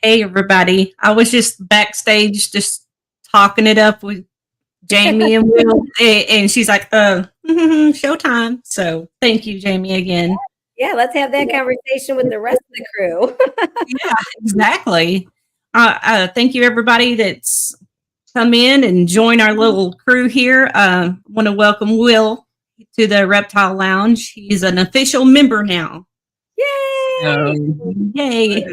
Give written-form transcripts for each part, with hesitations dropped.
Hey, everybody. I was just backstage just talking it up with Jamie and Will, and she's like, showtime. So thank you, Jamie, again. Yeah, let's have that conversation with the rest of the crew. Yeah, exactly. Thank you, everybody that's come in and join our little crew here. Want to welcome Will to the Reptile Lounge. He's an official member now. Yay! Yay.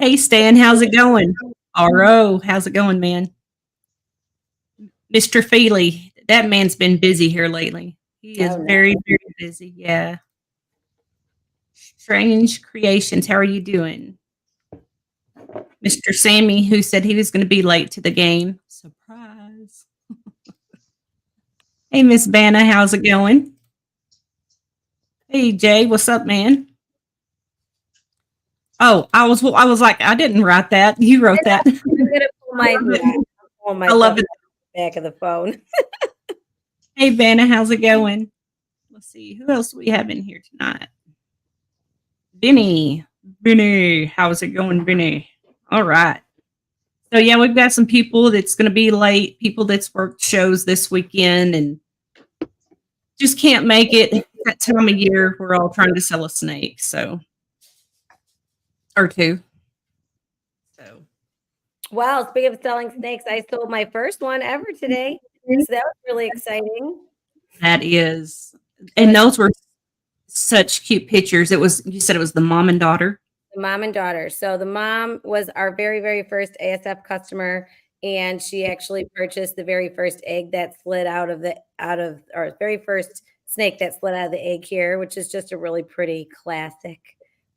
Hey, Stan, how's it going? RO, how's it going, man? Mr. Feely, that man's been busy here lately. He is very, very busy. Yeah. Strange Creations, how are you doing? Mr. Sammy, who said he was going to be late to the game. Surprise. Hey, Miss Vanna, how's it going? Hey, Jay, what's up, man? Oh, I was like, I didn't write that. You wrote that. I'm gonna pull my I love it. Back of the phone. Hey, Vanna, how's it going? Let's see, who else do we have in here tonight? Vinny, how's it going, Vinny? All right. So yeah, we've got some people that's going to be late. People that's worked shows this weekend and just can't make it. That time of year, we're all trying to sell a snake, so. Or two. So. Wow, speaking of selling snakes, I sold my first one ever today. So that was really exciting. That is. And those were such cute pictures. You said it was the mom and daughter? The mom and daughter. So the mom was our very, very first ASF customer, and she actually purchased the very first egg that slid or very first snake that slid out of the egg here, which is just a really pretty classic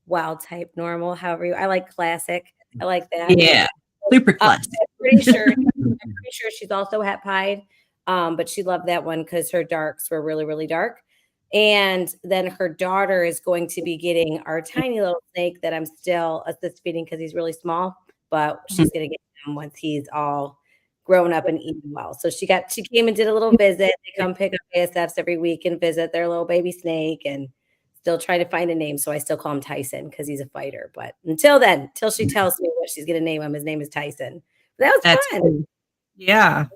wild type normal. However, I like classic. I like that. Yeah, super classic. I'm pretty sure she's also het pied, but she loved that one because her darks were really, really dark. And then her daughter is going to be getting our tiny little snake that I'm still assist feeding because he's really small, but she's going to get him once he's all grown up and eating well. So she came and did a little visit. They come pick up ASFs every week and visit their little baby snake, and still trying to find a name. So I still call him Tyson because he's a fighter. But until she tells me what she's going to name him, his name is Tyson. But that was fun. Cool. Yeah.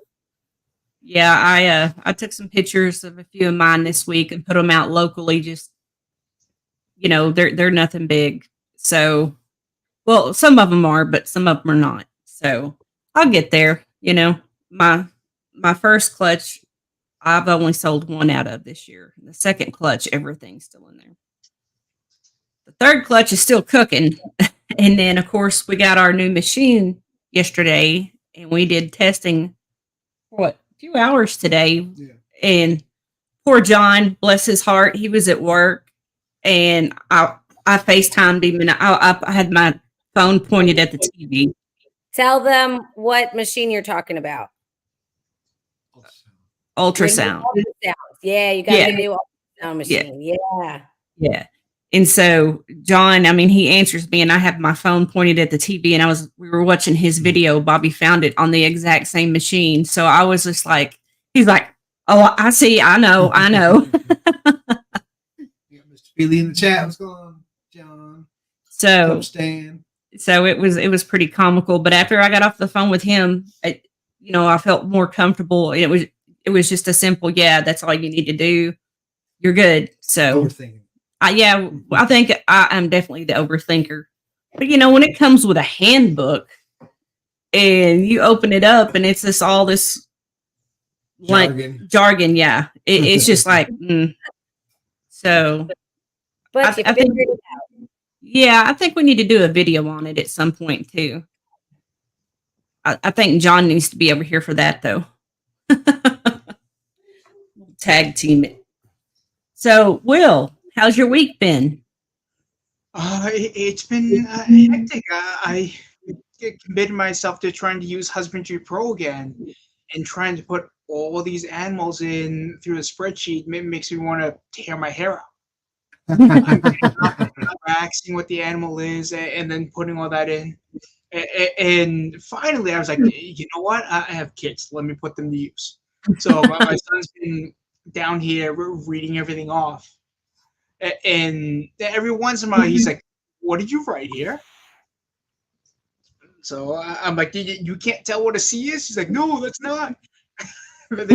Yeah, I took some pictures of a few of mine this week and put them out locally. Just, they're nothing big. So, well, some of them are, but some of them are not. So I'll get there. My first clutch, I've only sold one out of this year. The second clutch, everything's still in there. The third clutch is still cooking. And then, of course, we got our new machine yesterday, and we did testing for few hours today. Yeah. And poor John, bless his heart, he was at work, and I FaceTimed him, and I had my phone pointed at the TV. Tell them what machine you're talking about. Ultrasound. Yeah, you got a new ultrasound machine. Yeah. And so John, he answers me, and I have my phone pointed at the TV, and we were watching his video. Bobby found it on the exact same machine. So I was just like, he's like, oh, I see. I know. Mr. Feely in the chat. What's going on, John? So Stan. So it was pretty comical. But after I got off the phone with him, I felt more comfortable. It was just a simple, that's all you need to do. You're good. So overthinking. I think I am definitely the overthinker. But when it comes with a handbook and you open it up and it's all this jargon, it's just like, So, but I think, it out. I think we need to do a video on it at some point too. I think John needs to be over here for that though. Tag team it. So, Will, how's your week been? It's been hectic. I committed myself to trying to use Husbandry Pro again, and trying to put all these animals in through the spreadsheet makes me want to tear my hair out. Waxing what the animal is and then putting all that in. And finally, I was like, you know what? I have kids. Let me put them to use. So my son's been down here reading everything off. And every once in a while, he's like, what did you write here? So I'm like, you can't tell what a C is? She's like, no, that's not. So,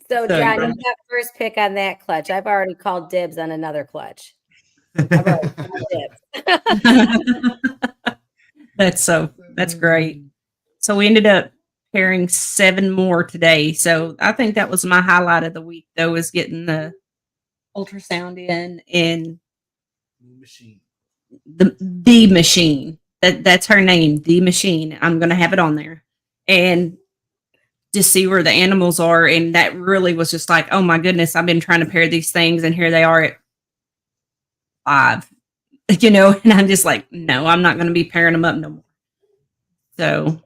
So, John, you got first pick on that clutch. I've already called dibs on another clutch. I've already called dibs. That's great. So we ended up pairing 7 more today. So I think that was my highlight of the week, though, is getting the ultrasound in and Machine. the machine. That's her name, the machine. I'm gonna have it on there. And just see where the animals are. And that really was just like, oh my goodness, I've been trying to pair these things, and here they are at 5. And I'm just like, no, I'm not going to be pairing them up no more. So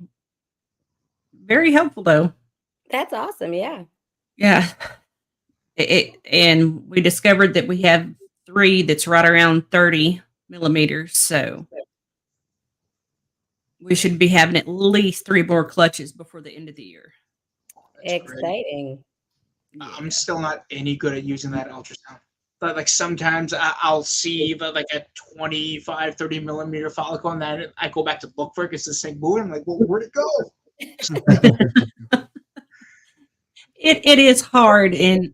very helpful though. That's awesome. Yeah. Yeah. And we discovered that we have 3 that's right around 30 millimeters. So we should be having at least 3 more clutches before the end of the year. Exciting. I'm still not any good at using that ultrasound. But like sometimes I'll see like a 25, 30 millimeter follicle on that. I go back to look for it. It's the same movie. I'm like, well, where'd it go? It is hard. And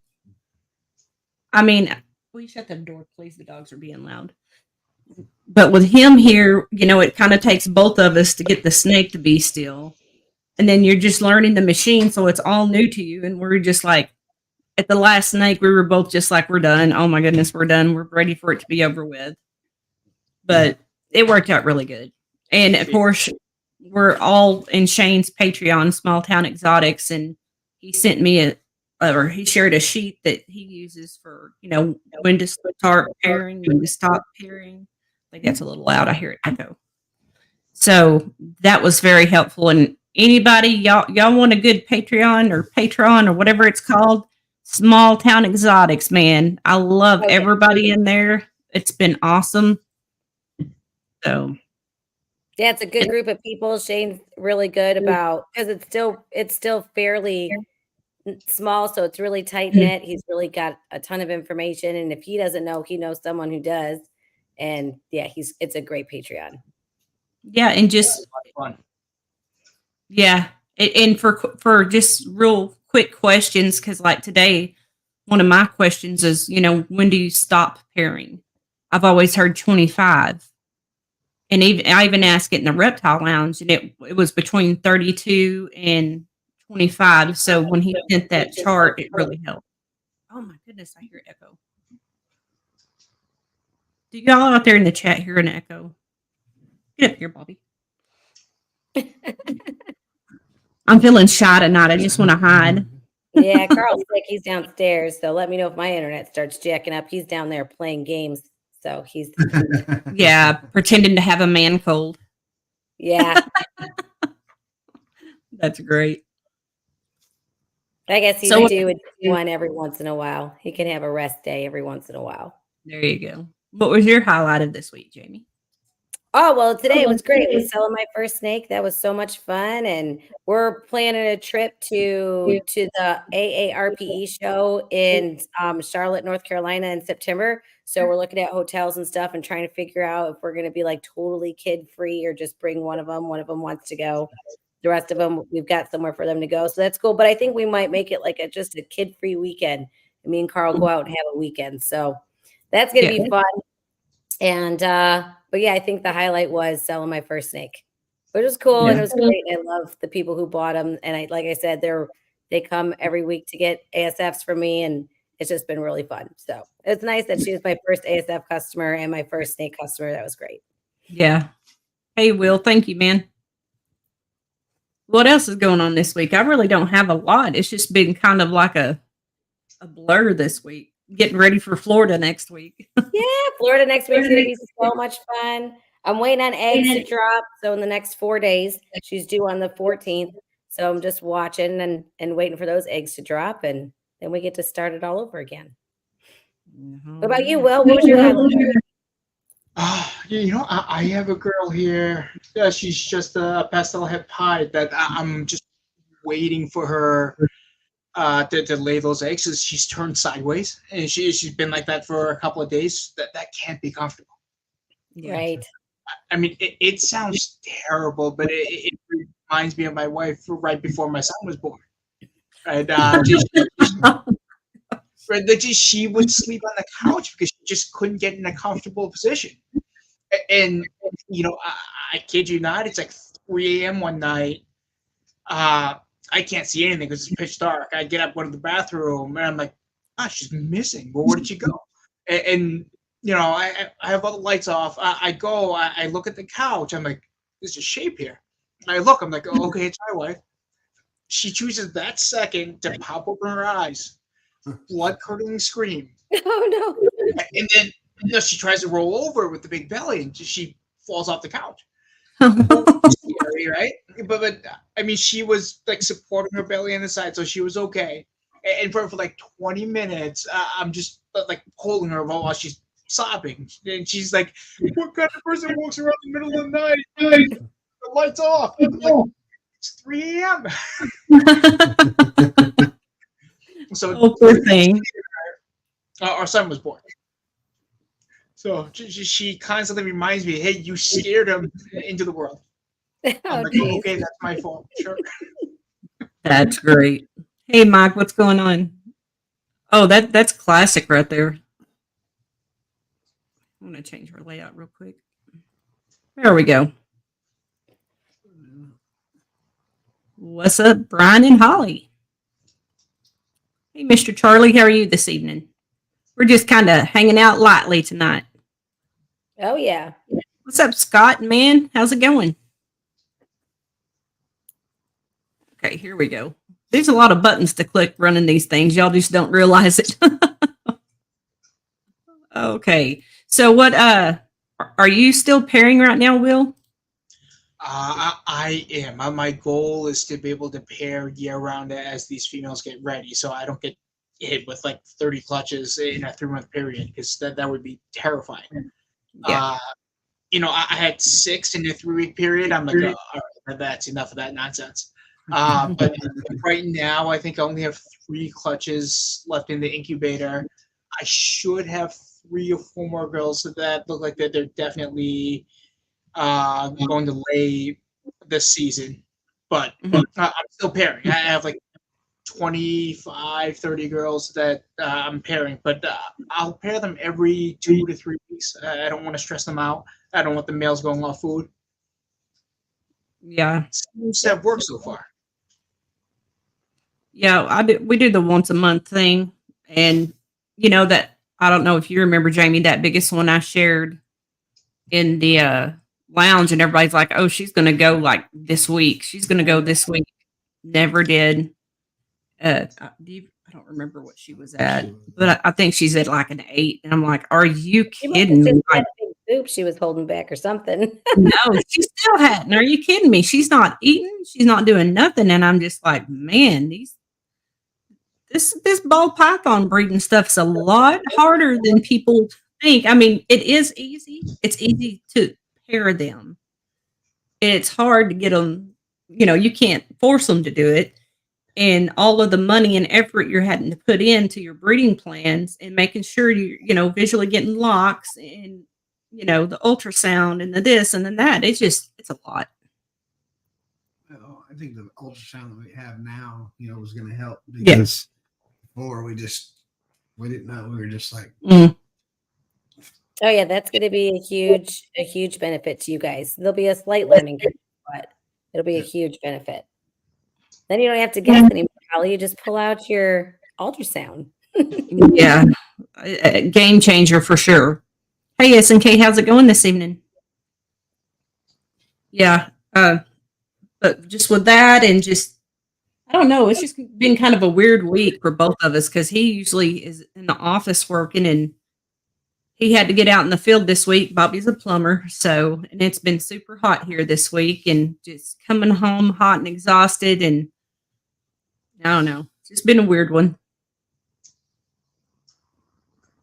I mean, will you shut the door, please? The dogs are being loud. But with him here, it kind of takes both of us to get the snake to be still. And then you're just learning the machine. So it's all new to you. And we're just like, at the last snake, we were both just like, we're done. Oh my goodness, we're done. We're ready for it to be over with. But it worked out really good. And of course, we're all in Shane's Patreon, Small Town Exotics. And he sent me he shared a sheet that he uses for, when to start pairing, when to stop pairing. I think that's a little loud. I hear it echo. So that was very helpful. And anybody, y'all want a good Patreon or Patron or whatever it's called? Small Town Exotics, man. I love everybody in there. It's been awesome. So yeah, it's a good group of people. Shane's really good about, because it's still fairly small, so it's really tight knit. He's really got a ton of information, and if he doesn't know, he knows someone who does. And yeah, it's a great Patreon. Yeah, and just fun. Yeah, and for just real quick questions, because like today, one of my questions is, when do you stop pairing? I've always heard 25, and I even asked it in the Reptile Lounge, and it was between 32 and 25. So when he sent that chart, it really helped. Oh my goodness, I hear echo. Do y'all out there in the chat hear an echo? Get up here, Bobby. I'm feeling shy tonight. I just want to hide. Yeah, Carl's sick. He's downstairs. So let me know if my internet starts jacking up. He's down there playing games. So he's pretending to have a man cold. Yeah. That's great. I guess he's due one every once in a while. He can have a rest day every once in a while. There you go. What was your highlight of this week, Jamie? Oh, well, today was great. We selling my first snake. That was so much fun. And we're planning a trip to the AARPE show in Charlotte, North Carolina in September. So we're looking at hotels and stuff and trying to figure out if we're going to be like totally kid free or just bring one of them. One of them wants to go. The rest of them, we've got somewhere for them to go. So that's cool. But I think we might make it like just a kid free weekend. Me and Carl go out and have a weekend. So that's going to be fun. And, but yeah, I think the highlight was selling my first snake, which was cool. And it was great. I love the people who bought them. And like I said, they come every week to get ASFs from me, and it's just been really fun. So it's nice that she was my first ASF customer and my first snake customer. That was great. Yeah. Hey, Will, thank you, man. What else is going on this week? I really don't have a lot. It's just been kind of like a blur this week. Getting ready for Florida next week. Yeah, Florida next week is going to be so much fun. I'm waiting on eggs to drop. So in the next 4 days, she's due on the 14th. So I'm just watching and waiting for those eggs to drop. And then we get to start it all over again. What about you, Will? What was your highlight? I have a girl here. She's just a pastel head pie that I'm just waiting for her to lay those eggs. So she's turned sideways, and she's been like that for a couple of days. That can't be comfortable. Yeah. Right. I mean, it sounds terrible, but it reminds me of my wife right before my son was born. And she would sleep on the couch because she just couldn't get in a comfortable position. And I kid you not, it's like 3 a.m. one night. I can't see anything because it's pitch dark. I get up, go to the bathroom, and I'm like, she's missing. Well, where did she go? And I have all the lights off. I go, I look at the couch. I'm like, there's a shape here. I look, I'm like, oh, okay, it's my wife. She chooses that second to pop open her eyes, blood curdling scream. Oh no. And then she tries to roll over with the big belly and she falls off the couch. Scary, right? But I mean, she was like supporting her belly on the side, so she was okay. And for like 20 minutes, I'm just like holding her while she's sobbing, and she's like, "What kind of person walks around in the middle of the night? The lights off." I'm like, it's 3 a.m. So poor thing. Our son was born. So she constantly reminds me, "Hey, you scared him into the world." I'm like, geez. okay, that's my fault. Sure. That's great. Hey, Mike, what's going on? Oh, that's classic right there. I'm going to change our layout real quick. There we go. What's up, Brian and Holly? Hey, Mr. Charlie, how are you this evening? We're just kind of hanging out lightly tonight. Oh yeah. What's up, Scott, man? How's it going? Okay, here we go. There's a lot of buttons to click running these things. Y'all just don't realize it. Okay. So what are you still pairing right now, Will? I am. My goal is to be able to pair year round as these females get ready, so I don't get hit with like 30 clutches in a 3-month period, because that would be terrifying. Yeah. I had 6 in a 3-week period. I'm like, all right, that's enough of that nonsense. But right now, I think I only have 3 clutches left in the incubator. I should have 3 or 4 more girls that look like that they're definitely going to lay this season. But I'm still pairing. I have like 25, 30 girls that I'm pairing, but I'll pair them every 2 to 3 weeks. I don't want to stress them out. I don't want the males going off food. Yeah. Seems to have worked so far. Yeah, we do the once a month thing, and that I don't know if you remember, Jamie, that biggest one I shared in the lounge, and everybody's like, "Oh, she's going to go like this week. She's going to go this week." Never did. I don't remember what she was at, but I think she's at like an 8, and I'm like, "Are you kidding me?" Had a big boob she was holding back or something. No, she still hadn't. Are you kidding me? She's not eating. She's not doing nothing, and I'm just like, man, this ball python breeding stuff's a lot harder than people think. I mean, it is easy. It's easy to pair them. It's hard to get them. You can't force them to do it. And all of the money and effort you're having to put into your breeding plans and making sure you're, visually getting locks and, the ultrasound and the this and then that. It's a lot. Well, I think the ultrasound that we have now, was going to help because before we didn't know. We were just like, Oh yeah, that's going to be a huge benefit to you guys. There'll be a slight learning curve, but it'll be a huge benefit. Then you don't have to guess anymore, Holly. You just pull out your ultrasound. Yeah, a game changer for sure. Hey, SNK, how's it going this evening? Yeah, but just with that and just, I don't know, it's just been kind of a weird week for both of us because he usually is in the office working and he had to get out in the field this week. Bobby's a plumber, and it's been super hot here this week and just coming home hot and exhausted and I don't know. It's just been a weird one.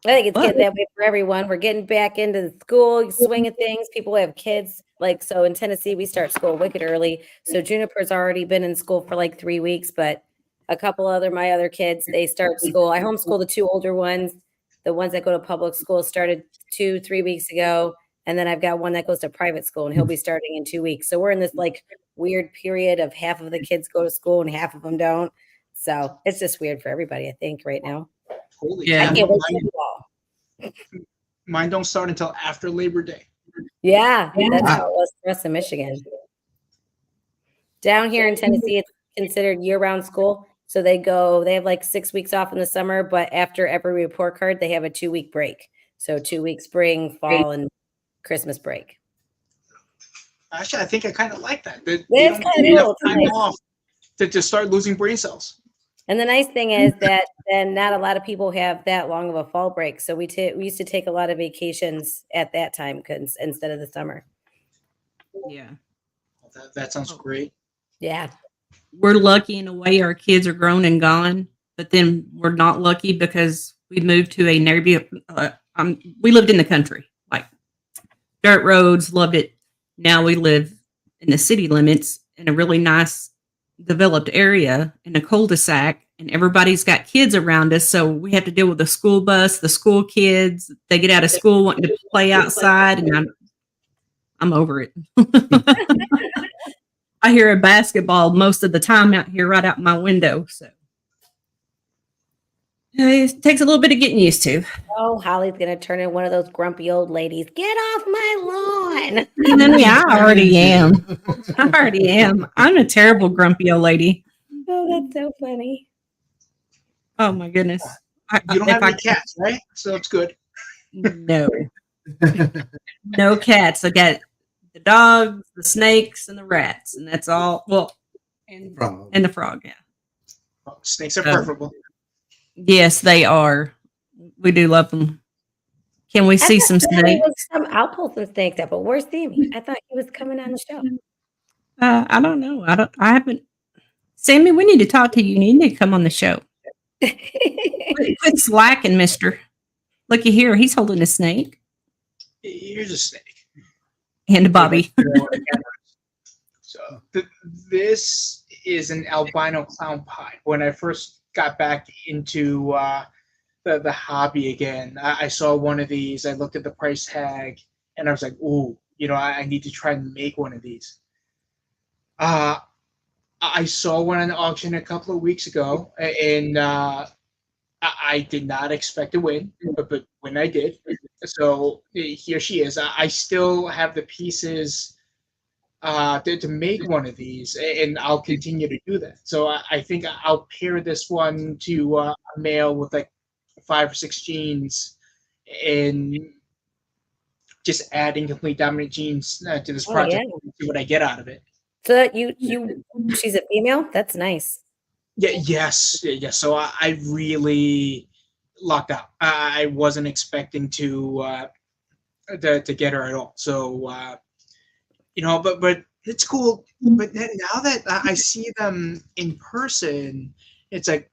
I think it's getting that way for everyone. We're getting back into the school swing of things. People have kids. So in Tennessee, we start school wicked early. So Juniper's already been in school for like 3 weeks, but a couple my other kids, they start school. I homeschool the 2 older ones. The ones that go to public school started 2-3 weeks ago. And then I've got one that goes to private school, and he'll be starting in 2 weeks. So we're in this like weird period of half of the kids go to school and half of them don't. So it's just weird for everybody, I think, right now. Holy Yeah. I cow. can't wait to see you all. Mine don't start until after Labor Day. Yeah, that's how it was for us in Michigan. Down here in Tennessee, it's considered year-round school. So they have like 6 weeks off in the summer, but after every report card, they have a 2-week break. So 2 weeks spring, fall, and Christmas break. Actually, I think I kind of like that. It's kinda cool. It's time nice. off to start losing brain cells. And the nice thing is that then not a lot of people have that long of a fall break. So we used to take a lot of vacations at that time instead of the summer. Yeah. That sounds great. Yeah. We're lucky in a way our kids are grown and gone, but then we're not lucky because we moved to a neighborhood. We lived in the country, like dirt roads, loved it. Now we live in the city limits in a really nice developed area in a cul-de-sac, and everybody's got kids around us. So we have to deal with the school bus, the school kids. They get out of school wanting to play outside, and I'm over it. I hear a basketball most of the time out here, right out my window. So it takes a little bit of getting used to. Oh, Holly's going to turn in one of those grumpy old ladies. Get off my lawn. Yeah, I already am. I'm a terrible grumpy old lady. Oh, that's so funny. Oh my goodness. You don't have any cats, right? So it's good. No. No cats. I got the dogs, the snakes, and the rats, and that's all. Well, and the frog. Yeah. Oh, snakes are preferable. Yes, they are. We do love them. Can we see some snakes? I'll pull some snakes up, but where's Sammy? I thought he was coming on the show. I don't know. I haven't. Sammy, we need to talk to you. You need to come on the show. Quit slacking, mister. Looky here. He's holding a snake. Here's a snake. And a Bobby. So this is an albino clown pie. When I first got back into the hobby again, I saw one of these. I looked at the price tag, and I was like, "Ooh, I need to try and make one of these." I saw one on the auction a couple of weeks ago, and I did not expect to win, but when I did, so here she is. I still have the pieces to make one of these, and I'll continue to do that. So I think I'll pair this one to a male with like 5 or 6 genes, and just adding complete dominant genes to this project and see what I get out of it. So that she's a female? That's nice. Yeah, yes. So I really lucked out. I wasn't expecting to get her at all. So but it's cool. But now that I see them in person, it's like,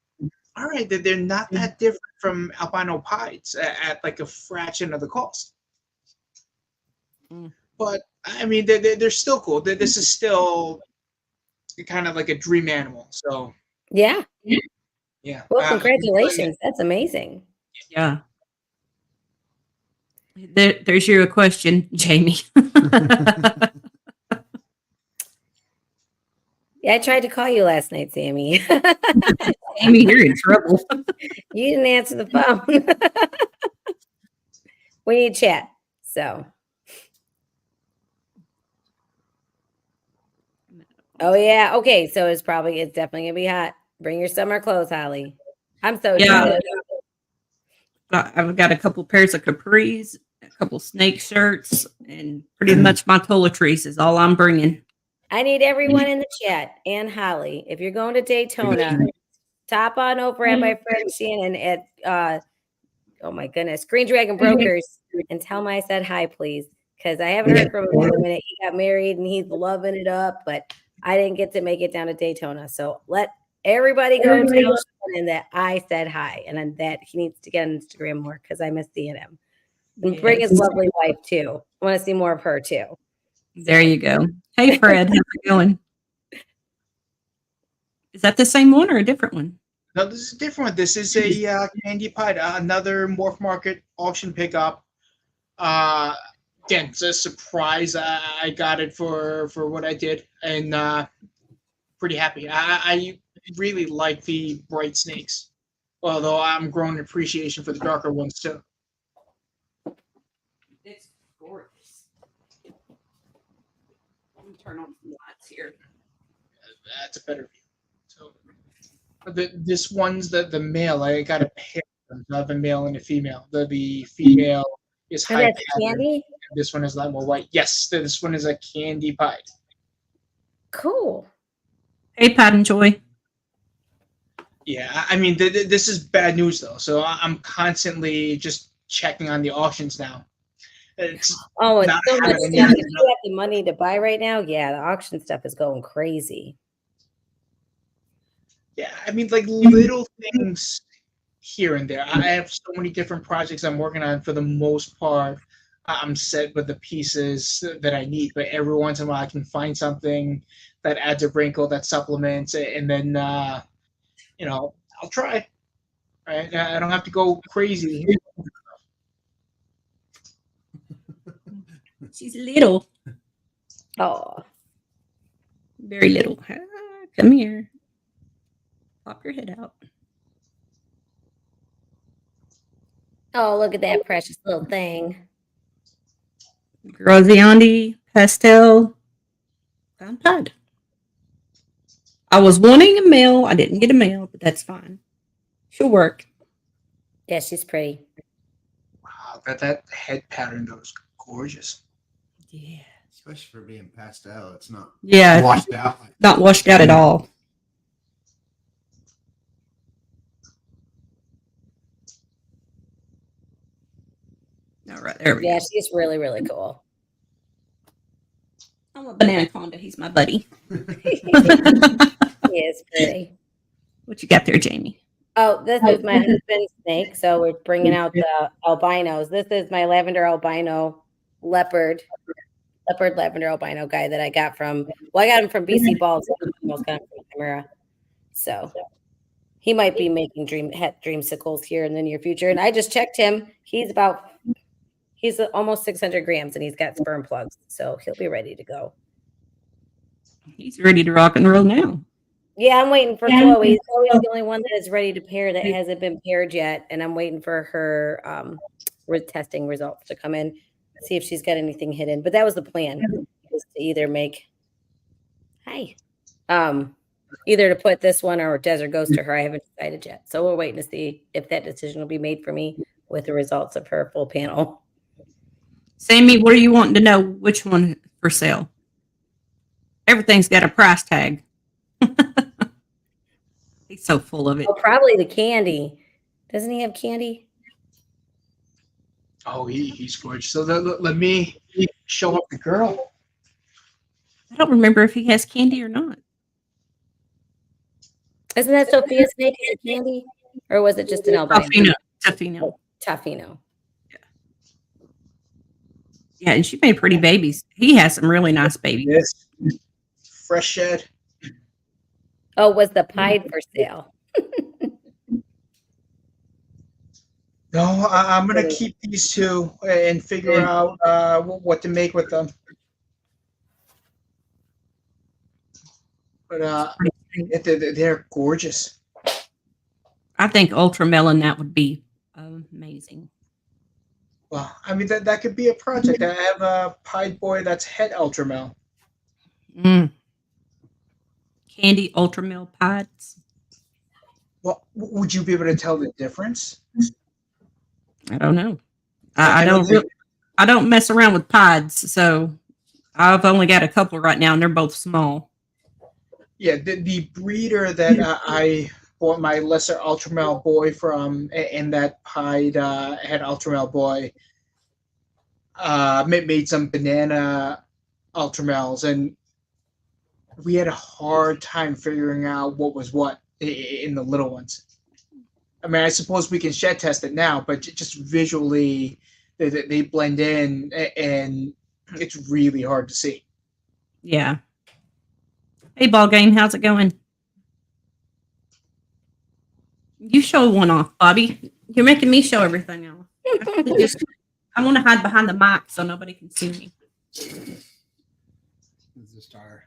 all right, they're not that different from albino pies at like a fraction of the cost. But I mean, they're still cool. This is still kind of like a dream animal. So yeah. Well, congratulations. Really, that's amazing. Yeah. There's your question, Jamie. Yeah, I tried to call you last night, Sammy. Jamie, you're in trouble. You didn't answer the phone. We need to chat. So. Oh yeah. Okay. So it's definitely gonna be hot. Bring your summer clothes, Holly. I'm so jealous. I've got a couple pairs of capris, a couple snake shirts, and pretty much my toiletries is all I'm bringing. I need everyone in the chat and Holly. If you're going to Daytona, top on over at my friend Shannon at oh my goodness, Green Dragon Brokers, and tell him I said hi, please, because I haven't heard from him in a minute. He got married and he's loving it up, but I didn't get to make it down to Daytona. So let everybody go and tell Shannon that I said hi, and then that he needs to get on Instagram more because I miss seeing him. And bring his lovely wife too. I want to see more of her too. There you go. Hey, Fred, how's it going? Is that the same one or a different one? No, this is a different one. This is a candy pie, another Morph Market auction pickup. again, it's a surprise. I got it for what I did, and pretty happy. I really like the bright snakes, although I'm growing appreciation for the darker ones too. It's gorgeous. Let me turn on some lights here. That's a better view. So this one's the male. I got a pair. I have a male and a female. The female is And high that's pattern. candy. This one is a lot more white. Yes, this one is a candy pied. Cool. Hey, Pat and Joy. Yeah, I mean, this is bad news though. So I'm constantly just checking on the auctions now. It's Oh, it's not so much happening. stuff. If you have the money to buy right now, yeah, the auction stuff is going crazy. Yeah, I mean, like little things here and there. I have so many different projects I'm working on. For the most part, I'm set with the pieces that I need. But every once in a while, I can find something that adds a wrinkle, that supplements it, and then I'll try. Right? I don't have to go crazy. She's little. Oh, Very little. Ah, come here. Pop your head out. oh, look at that precious little thing. Graziandi, pastel, found pied. I was wanting a male. I didn't get a male, but that's fine. She'll work. Yeah, she's pretty. Wow, that head pattern though is gorgeous. Yeah. Especially for being pastel, it's not Yeah. washed out. Not washed out at all. All right, there we Yeah, go. she's really, really cool. I'm a banana conda. He's my buddy. She is pretty. What you got there, Jamie? Oh, this is my husband's snake. So we're bringing out the albinos. This is my lavender albino leopard lavender albino guy that I got from. Well, I got him from BC Balls. Almost got him from Chimera. So he might be making dreamsicles here in the near future. And I just checked him. He's almost 600 grams, and he's got sperm plugs, so he'll be ready to go. He's ready to rock and roll now. Yeah, I'm waiting for Chloe. Chloe's the only one that is ready to pair that hasn't been paired yet, and I'm waiting for her testing results to come in, see if she's got anything hidden. But that was the plan, was to either either to put this one or Desert Ghost to her. I haven't decided yet, so we're waiting to see if that decision will be made for me with the results of her full panel. Sammy, what are you wanting to know? Which one for sale? Everything's got a price tag. He's so full of it. Oh, probably the candy. Doesn't he have candy? Oh, he's gorgeous. So let me show up the girl. I don't remember if he has candy or not. Isn't that Sophia's snake is a candy? Or was it just an albino? Tofino. Tofino. Yeah, and she made pretty babies. He has some really nice babies. Yes. Fresh shed. Oh, was the pied for sale? No, I'm going to keep these two and figure out what to make with them. But they're gorgeous. I think Ultra Melon, that would be amazing. Well, I mean, that could be a project. I have a pied boy that's head ultramel. Candy Ultramel pies. Well, would you be able to tell the difference? I don't know. I don't mess around with pies, so I've only got a couple right now, and they're both small. Yeah, the breeder that I bought my lesser ultramel boy from, and that pied head ultramel boy made some banana ultramels, and we had a hard time figuring out what was what in the little ones. I mean, I suppose we can shed test it now, but just visually, they blend in, and it's really hard to see. Yeah. Hey, ball game, how's it going? You show one off, Bobby. You're making me show everything off. I want to hide behind the mic so nobody can see me. This is a star.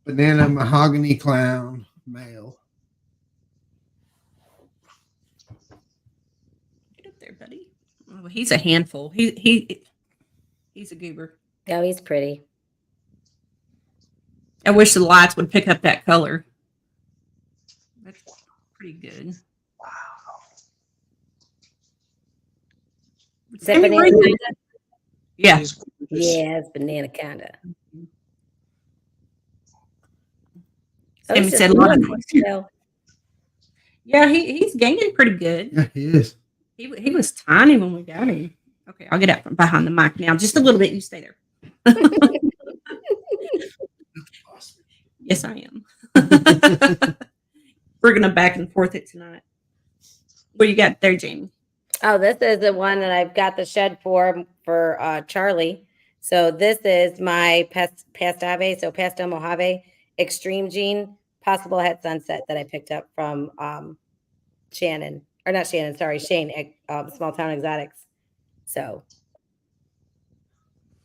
Banana mahogany clown male. Get up there, buddy. Oh, he's a handful. He's a goober. Oh, he's pretty. I wish the lights would pick up that color. That's pretty good. Wow. Is that banana kinda? Yeah. He's gorgeous. Yeah, it's banana kinda. Sammy he's said just a lot of little, you know. Yeah, he's gaining pretty good. Yeah, he is. He was tiny when we got him. Okay, I'll get out from behind the mic now. Just a little bit. You stay there. Awesome. Yes, I am. We're gonna back and forth it tonight. What you got there, Jamie? Oh, this is the one that I've got the shed for Charlie. So this is my Pastave, so Pastel Mojave Extreme Gene Possible Het Sunset that I picked up from Shane, Small Town Exotics. So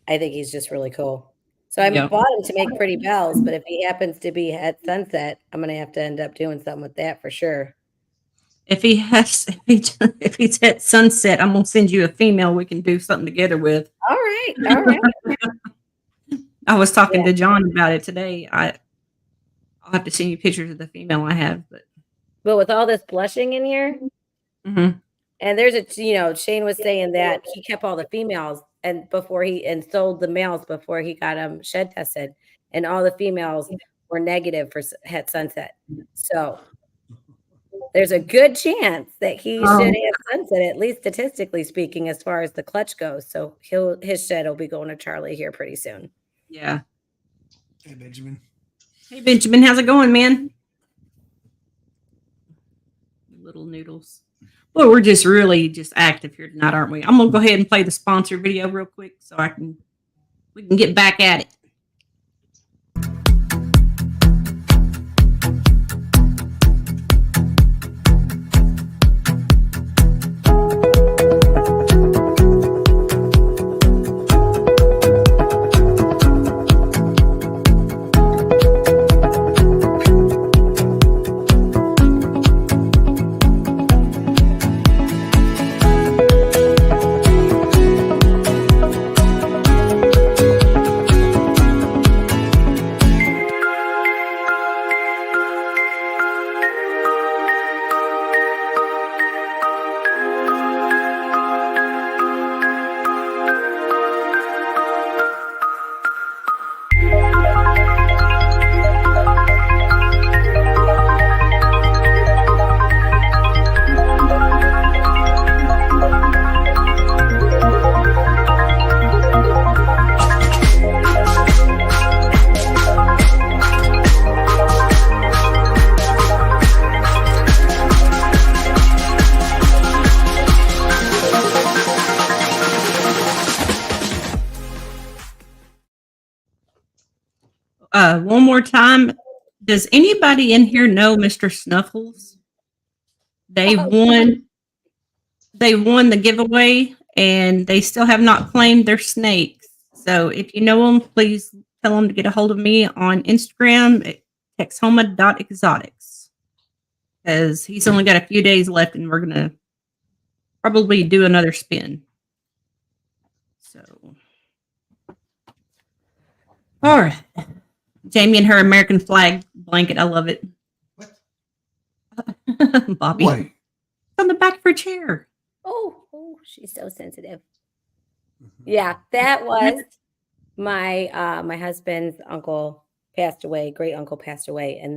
I think he's just really cool. So I bought him to make pretty bells, but if he happens to be Het Sunset, I'm going to have to end up doing something with that for sure. If he's at sunset, I'm gonna send you a female we can do something together with. All right. I was talking to John about it today. I'll have to send you pictures of the female I have, But with all this blushing in here, mm-hmm. and there's Shane was saying that he kept all the females and sold the males before he got them shed tested, and all the females were negative for Het Sunset. So there's a good chance that he should have sunset, at least statistically speaking, as far as the clutch goes. So his shed will be going to Charlie here pretty soon. Yeah. Hey, Benjamin. Hey, Benjamin, how's it going, man? Little noodles. Well, we're just really active here tonight, aren't we? I'm gonna go ahead and play the sponsor video real quick so we can get back at it. One more time. Does anybody in here know Mr. Snuffles? They won the giveaway and they still have not claimed their snakes. So if you know them, please tell them to get a hold of me on Instagram at Texoma.exotics. Because he's only got a few days left and we're going to probably do another spin. So, all right. Jamie and her American flag blanket. I love it. What? Bobby. What? It's on the back of her chair. Oh, she's so sensitive. Yeah, that was my husband's uncle passed away, great uncle passed away, and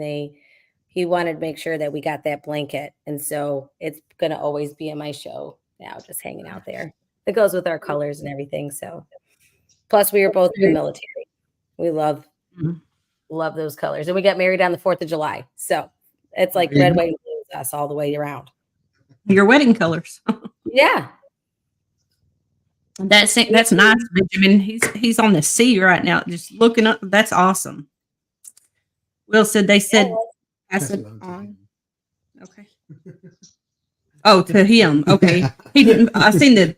he wanted to make sure that we got that blanket. And so it's going to always be in my show now, just hanging out there. It goes with our colors and everything. So plus we were both in the military. We love those colors. And we got married on the 4th of July. So it's like red, white, and blue is us all the way around. Your wedding colors. Yeah. That's nice, Benjamin. He's on the sea right now, just looking up. That's awesome. Will said they said pass it on. Okay. Oh, to him. Okay. He didn't. I seen the.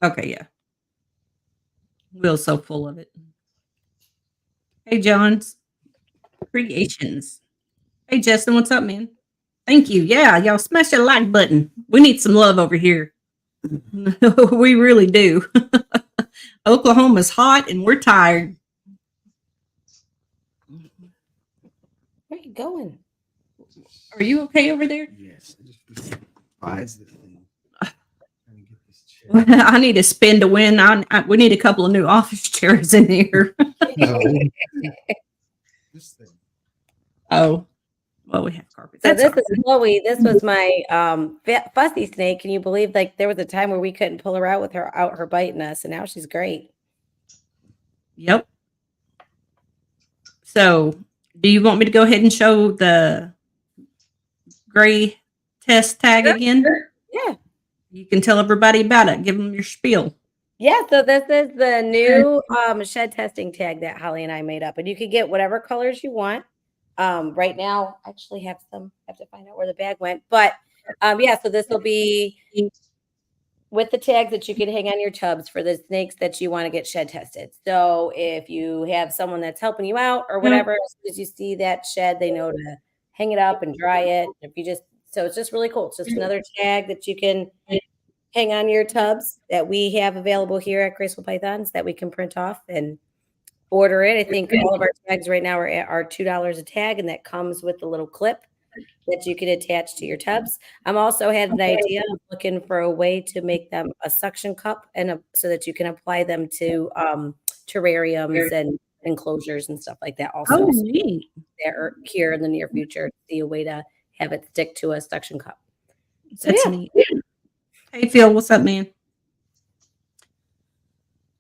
Okay, yeah. Will's so full of it. Hey, John's Creations. Hey, Justin, what's up, man? Thank you. Yeah, y'all smash that like button. We need some love over here. We really do. Oklahoma's hot and we're tired. Where are you going? Are you okay over there? Yes. I just despise this thing. Trying to get this chair. I need a spin to win. We need a couple of new office chairs in here. No. This thing. Oh, well, we have carpet. So That's this all right. is Chloe. This was my fussy snake. Can you believe like there was a time where we couldn't pull her out with her biting us, and now she's great. Yep. So, do you want me to go ahead and show the gray test tag again? Yeah. You can tell everybody about it. Give them your spiel. Yeah, so this is the new shed testing tag that Holly and I made up, and you can get whatever colors you want. Right now, I actually have some. I have to find out where the bag went, but yeah. So this will be with the tags that you can hang on your tubs for the snakes that you want to get shed tested. So if you have someone that's helping you out or whatever, as soon as you see that shed, they know to hang it up and dry it. If you just so it's just really cool. It's just another tag that you can hang on your tubs that we have available here at Graceful Pythons that we can print off and order it. I think all of our tags right now are $2 a tag, and that comes with the little clip that you can attach to your tubs. I'm also had an idea of looking for a way to make them a suction cup and so that you can apply them to terrariums and enclosures and stuff like that. Also, Oh, neat. they're here in the near future to see a way to have it stick to a suction cup. So, That's yeah. neat. Hey, Phil, what's up, man?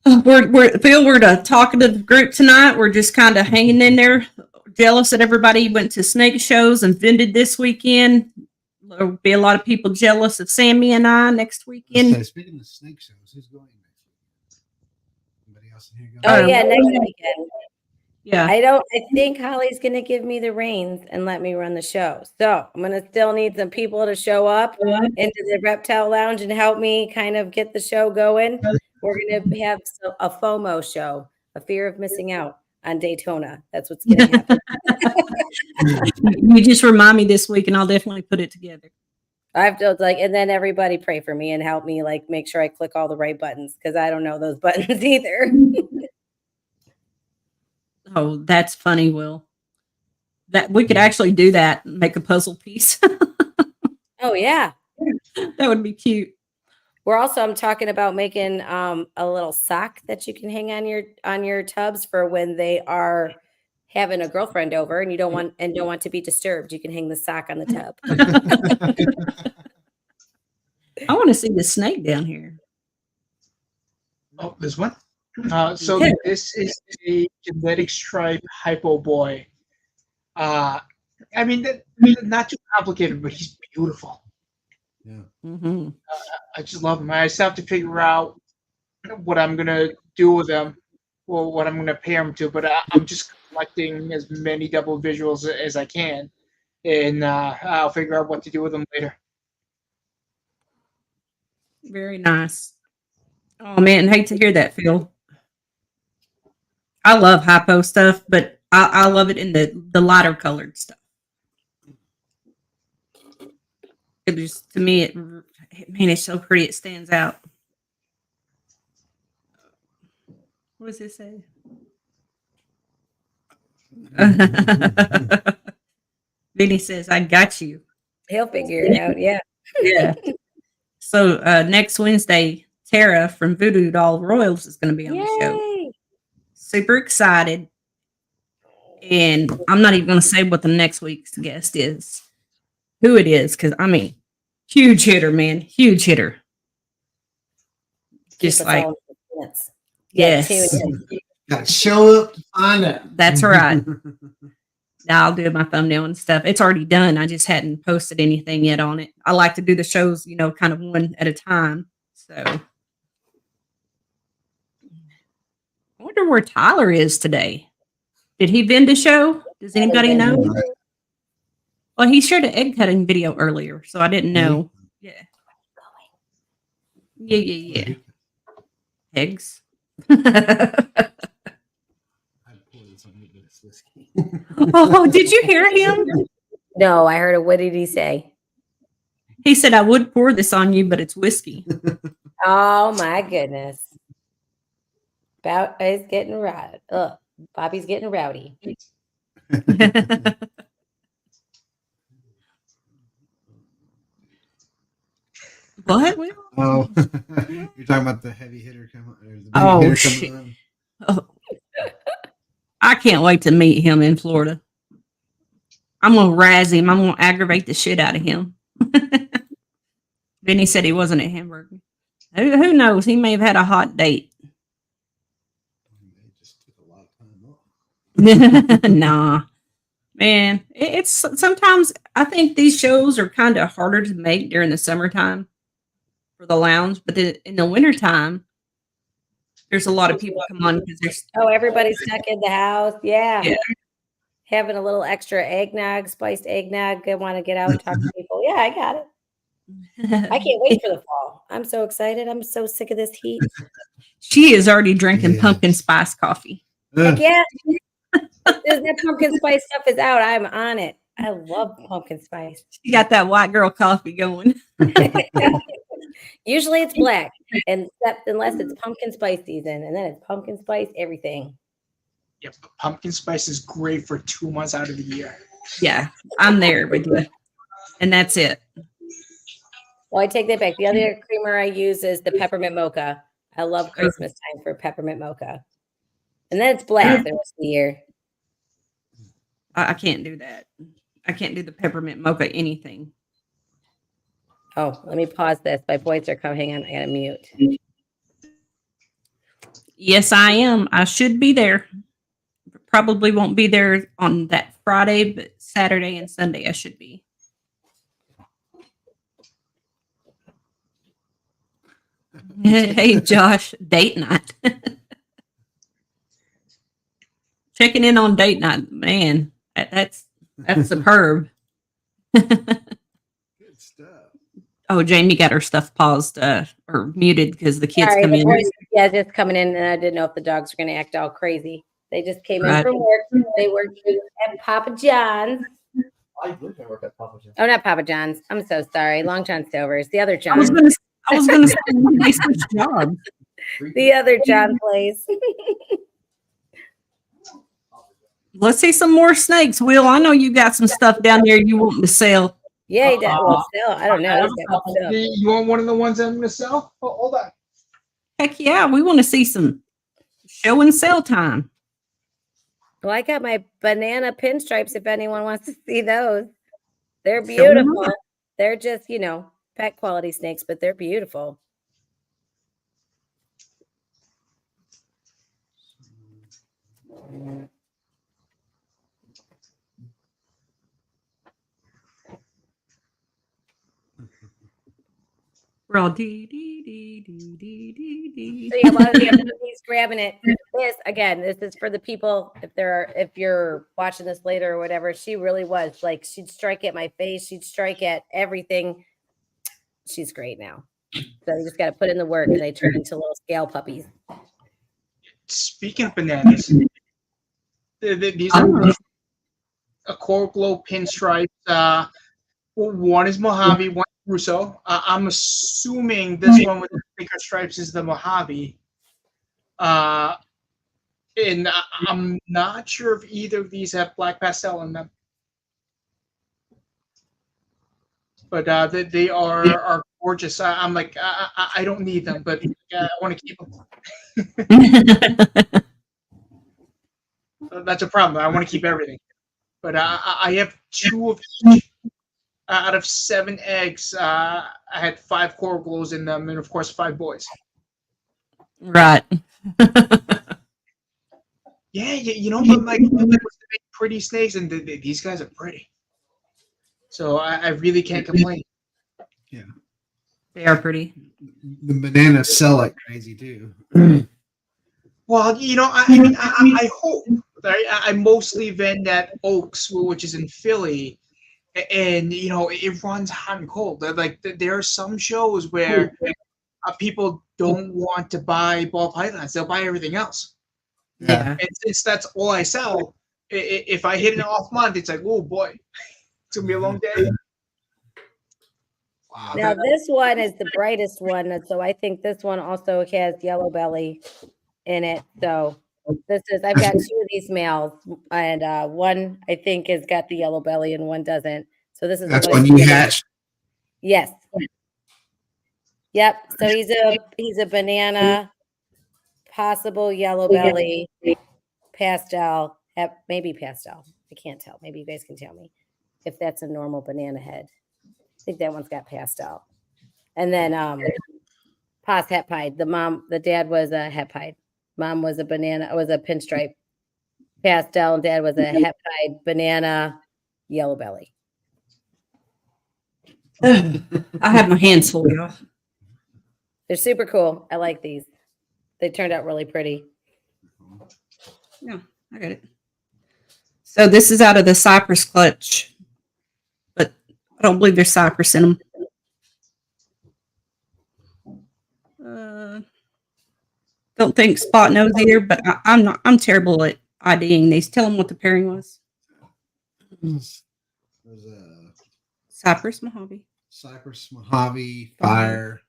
We're the talkative group tonight. We're just kind of hanging in there. Jealous that everybody went to snake shows and vended this weekend. There'll be a lot of people jealous of Sammy and I next weekend. So speaking of snake shows, who's going next week? Anybody else in here going? Oh yeah, next weekend. Yeah. I think Holly's going to give me the reins and let me run the show. So I'm going to still need some people to show up into the Reptile Lounge and help me kind of get the show going. We're going to have a FOMO show, a fear of missing out on Daytona. That's what's going to happen. You just remind me this week and I'll definitely put it together. I have to and then everybody pray for me and help me make sure I click all the right buttons because I don't know those buttons either. Oh, that's funny, Will. That we could actually do that and make a puzzle piece. Oh yeah. That would be cute. I'm talking about making a little sock that you can hang on your tubs for when they are having a girlfriend over and you don't want to be disturbed. You can hang the sock on the tub. I want to see the snake down here. Oh, this one? So this is a genetic stripe hypo boy. I mean, not too complicated, but he's beautiful. Yeah. Mm-hmm. I just love him. I just have to figure out what I'm gonna do with him, or what I'm gonna pair him to. But I'm just collecting as many double visuals as I can, and I'll figure out what to do with them later. Very nice. Oh man, hate to hear that, Phil. I love hypo stuff, but I love it in the lighter colored stuff. It just to me, it's so pretty. It stands out. What does it say? Vinny says, "I got you." He'll figure it out. Yeah. Yeah. So next Wednesday, Tara from Voodoo Doll Royals is going to be on the show. Yay. Super excited. And I'm not even going to say what the next week's guest is, who it is, because I mean, huge hitter, man. Huge hitter. Just Keep us like, all in suspense. yes. tune in. Got to show up to find out. That's right. Now I'll do my thumbnail and stuff. It's already done. I just hadn't posted anything yet on it. I like to do the shows, kind of one at a time. So I wonder where Tyler is today. Did he vend a show? Does anybody know? Well, he shared an egg cutting video earlier, so I didn't know. Yeah. Yeah. Eggs. I'd pour this on you, but it's whiskey. Oh, did you hear him? No, I heard it. What did he say? He said, I would pour this on you, but it's whiskey. Oh my goodness. Is getting rowdy. Ugh, Bobby's getting rowdy. What? Oh, you're talking about the heavy hitter coming. Or the big Oh, hitter shit. coming Oh. I can't wait to meet him in Florida. I'm going to razz him. I'm going to aggravate the shit out of him. Then he said he wasn't at Hamburg. Who knows? He may have had a hot date. They just took a lot of time off. Nah, man. It's sometimes I think these shows are kind of harder to make during the summertime for the lounge, but in the wintertime, there's a lot of people come on because there's Everybody's stuck in the house. Yeah. Yeah. Having a little extra eggnog, spiced eggnog. They want to get out and talk to people. Yeah, I got it. I can't wait for the fall. I'm so excited. I'm so sick of this heat. She is already drinking Yes. pumpkin spice coffee. Heck yeah. That pumpkin spice stuff is out. I'm on it. I love pumpkin spice. She got that white girl coffee going. Usually it's black, unless it's pumpkin spice season, and then it's pumpkin spice everything. Yeah, but pumpkin spice is great for 2 months out of the year. Yeah, I'm there with you. And that's it. Well, I take that back. The other creamer I use is the peppermint mocha. I love Christmas time for peppermint mocha. And then it's black the rest of the year. I can't do that. I can't do the peppermint mocha anything. Oh, let me pause this. My boys are coming. Hang on, I gotta mute. Yes, I am. I should be there. Probably won't be there on that Friday, but Saturday and Sunday I should be. Hey, Josh, date night. Checking in on date night, man. That's superb. Good stuff. Oh, Jamie got her stuff paused or muted because the kids Sorry, come the in. boys, just coming in, and I didn't know if the dogs were gonna act all crazy. They just came in Right. from work. They worked at Papa John's. I believe I work at Papa John's. Oh, not Papa John's. I'm so sorry. Long John Silver's. The other I was John. gonna say they switched jobs. The other John place. Let's see some more snakes, Will. I know you got some stuff down there you want to sell. Yeah, he does. Well, still, I don't know. He's got good stuff. You want one of the ones I'm going to sell? Oh, hold on. Heck yeah, we want to see some show and sell time. Well, I got my banana pinstripes if anyone wants to see those. They're Show 'em beautiful. up. They're just, pet quality snakes, but they're beautiful. We're all dee dee dee dee dee dee dee. So yeah, while he's grabbing it, this is for the people. If you're watching this later or whatever, she really was like, she'd strike at my face, she'd strike at everything. She's great now. So you just got to put in the work, and they turn into little scale puppies. Speaking of bananas, these are a coral glow pinstripes. One is Mojave, one is Russo. I'm assuming this one with the thicker stripes is the Mojave. And I'm not sure if either of these have black pastel in them. But they are gorgeous. I'm like, I don't need them, but I want to keep them. That's a problem. I want to keep everything. But I have 2 of each. Out of 7 eggs, I had 5 coral glows in them, and of course 5 boys. Right. Yeah, but like to make pretty snakes, and these guys are pretty. So I really can't complain. Yeah, They are pretty. the bananas sell like crazy too. Well, I hope. Right? I mostly vend at Oaks, which is in Philly, and it runs hot and cold. Like there are some shows where people don't want to buy ball pythons. They'll buy everything else. Yeah. And since that's all I sell, if I hit an off month, it's like, oh boy, it's gonna be a long day. Wow. Now this one is the brightest one, so I think this one also has yellow belly in it. So I've got 2 of these males, and one I think has got the yellow belly and one doesn't. So this is That's the one when you hatch. Yes. Yep. So he's a banana, possible yellow belly, pastel, maybe pastel. I can't tell. Maybe you guys can tell me if that's a normal banana head. I think that one's got pastel. And then Pa's het pied. The dad was a het pied. Mom was a pinstripe pastel, and dad was a het pied banana yellow belly. I have my hands full, y'all. They're super cool. I like these. They turned out really pretty. Yeah, I got it. So this is out of the Cypress Clutch, but I don't believe there's cypress in them. Don't think Spot knows either, but I'm terrible at IDing these. Tell them what the pairing was. There's a Cypress Mojave. Cypress, Mojave, Fire,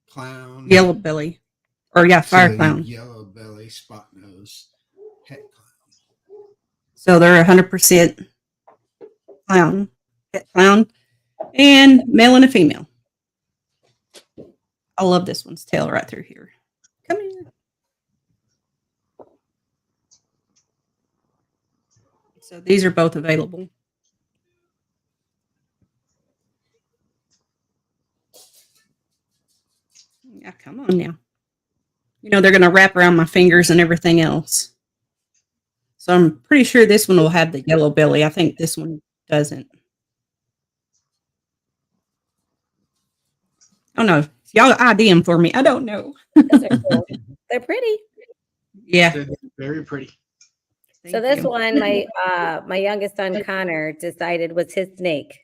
Clown, Yellow belly. Or yeah, Fire Clown. Yellow belly, Spot nose, Het Clown. So they're 100% clown. Het clown. And male and a female. I love this one's tail right through here. Come here. So these are both available. Yeah, come on now. You know, they're going to wrap around my fingers and everything else. So I'm pretty sure this one will have the yellow belly. I think this one doesn't. Oh no. Y'all ID them for me. I don't know. They're cool. They're pretty. Yeah. They're very pretty. So this one, my youngest son Connor decided was his snake.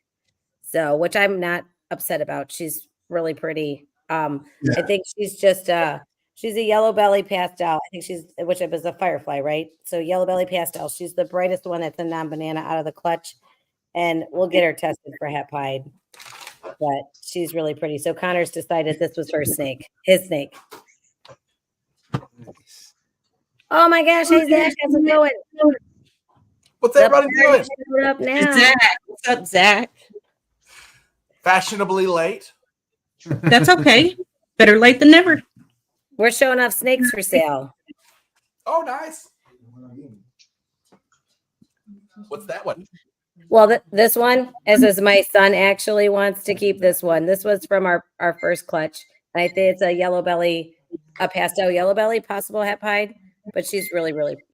So, which I'm not upset about. She's really pretty. I think she's just she's a yellow belly pastel. I think which was a firefly, right? So yellow belly pastel. She's the brightest one that's a non-banana out of the clutch, and we'll get her tested for het pied. But she's really pretty. So Connor's decided this was her snake, his snake. Oh my gosh, hey Zach, how's it going? What's everybody doing? Up now. Zach. What's up, Zach? Fashionably late. That's okay. Better late than never. We're showing off snakes for sale. Oh, nice. What's that one? Well, this one is my son actually wants to keep this one. This was from our first clutch. And I think it's a yellow belly, a pastel yellow belly, possible het pied. But she's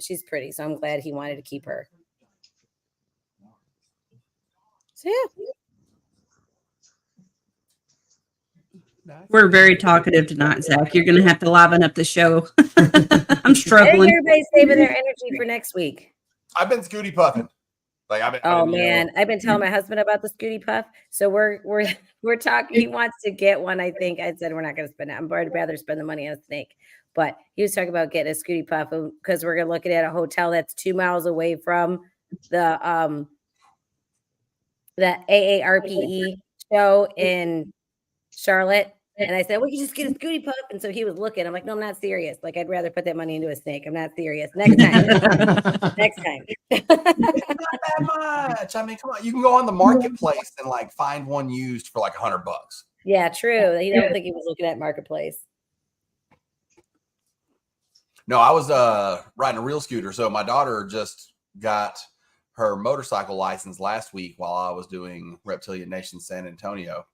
she's pretty. So I'm glad he wanted to keep her. So yeah. We're very talkative tonight, Zach. You're going to have to liven up the show. I'm I struggling. think everybody's saving their energy for next week. I've been Scooty puffing. Oh man, I've been telling my husband about the Scooty Puff. So we're talking. He wants to get one. I think I said we're not going to spend it. I'd rather spend the money on a snake. But he was talking about getting a Scooty Puff because we're looking at a hotel that's 2 miles away from the AARPE show in Charlotte. And I said, we can just get a Scooty Puff. And so he was looking. I'm like, no, I'm not serious. Like, I'd rather put that money into a snake. I'm not serious. Next time. Next time. It's not that much. I mean, come on. You can go on the marketplace and like find one used for like $100. Yeah, true. He don't think he was looking at marketplace. No, I was riding a real scooter. So my daughter just got her motorcycle license last week while I was doing Reptilian Nation San Antonio.